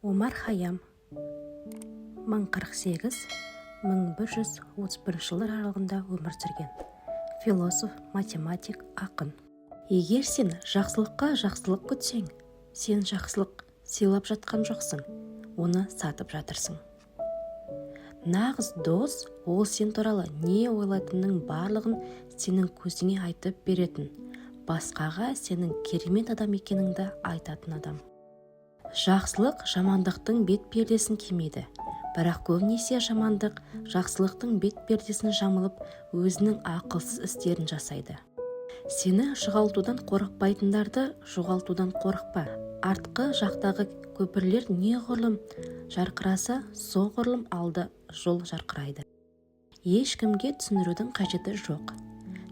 Омар Хайям 1048-1131 жылдар аралығында өмір сүрген. Философ, математик, ақын. Егер сен жақсылыққа жақсылық күтсең, сен жақсылық сыйлап жатқан жоқсың, оны сатып жатырсың. Нағыз дос ол сен туралы не ойлайтынның барлығын сенің көзіңе айтып беретін, басқаға сенің керемет адам екеніңді айтатын адам. Жақсылық жамандықтың бет пердесін кимейді, бірақ көбінесе жамандық жақсылықтың бет пердесін жамылып өзінің ақылсыз істерін жасайды. Сені жоғалтудан қорықпайтындарды жоғалтудан қорықпа. Артқы жақтағы көпірлер неғұрлым жарқыраса, соғұрлым алды жол жарқырайды. Ешкімге түсіндірудің қажеті жоқ.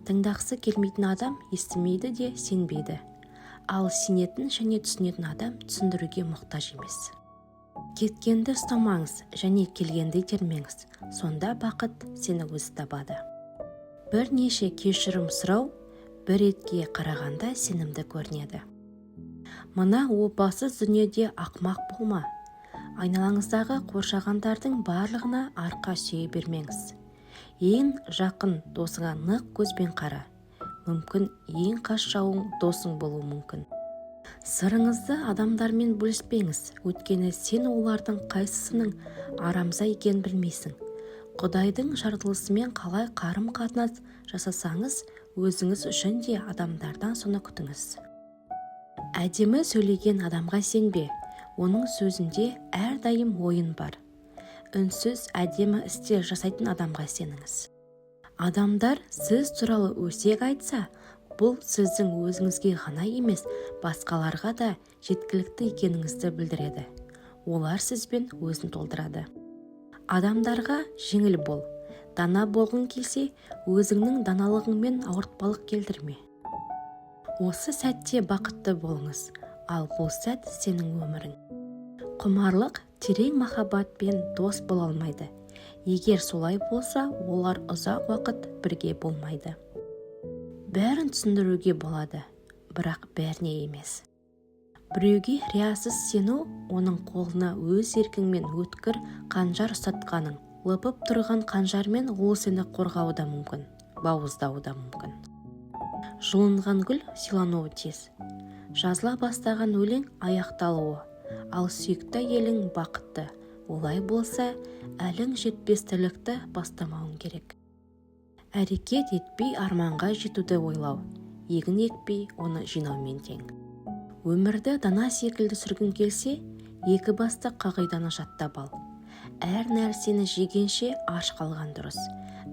Тыңдағысы келмейтін адам естімейді де сенбейді. Ал сенетін және түсінетін адам түсіндіруге мұқтаж емес. Кеткенді ұстамаңыз және келгенді итермеңіз, сонда бақыт сені өзі табады. Бірнеше кешірім сұрау бір ретке қарағанда сенімді көрінеді. Мына опасыз дүниеде ақымақ болма. Айналаңыздағы қоршағандардың барлығына арқа сүйей бермеңіз. Ең жақын досыңа нық көзбен қара. Мүмкін ең қас жауың досың болуы мүмкін. Сырыңызды адамдармен бөліспеңіз, өйткені сен олардың қайсысының арамза екенін білмейсің. Құдайдың жаратылысымен қалай қарым-қатынас жасасаңыз, өзіңіз үшін де адамдардан соны күтіңіз. Әдемі сөйлеген адамға сенбе, оның сөзінде әрдайым ойын бар. Үнсіз әдемі істер жасайтын адамға сеніңіз. Адамдар сіз туралы өсек айтса, бұл сіздің өзіңізге ғана емес, басқаларға да жеткілікті екеніңізді білдіреді. Олар сізбен өзін толтырады. Адамдарға жеңіл бол. Дана болғың келсе, өзіңнің даналығыңмен ауыртпалық келтірме. Осы сәтте бақытты болыңыз, ал бұл сәт сенің өмірің. Құмарлық терең махаббатпен дос бола алмайды. Егер солай болса, олар ұзақ уақыт бірге болмайды. Бәрін түсіндіруге болады, бірақ бәріне емес. Біреуге риясыз сену, оның қолына өз еркіңмен өткір қанжар ұстатқаның. Лыпып тұрған қанжармен ол сені қорғауы да мүмкін, бауыздауы да мүмкін. Жұлынған гүл сыйлануы тез. Жазыла бастаған өлең аяқталуы, ал сүйікті әйелің бақытты. Олай болса, әлің жетпес тірлікті бастамауың керек. Әрекет етпей арманға жетуді ойлау, егін екпей оны жинаумен тең. Өмірді дана секілді сүргің келсе, екі басты қағиданы жаттап ал. Әр нәрсені жегенше аш қалған дұрыс,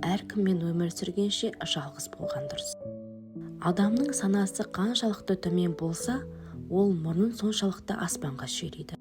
әркіммен өмір сүргенше жалғыз болған дұрыс. Адамның санасы қаншалықты төмен болса, ол мұрнын соншалықты аспанға сүйрейді.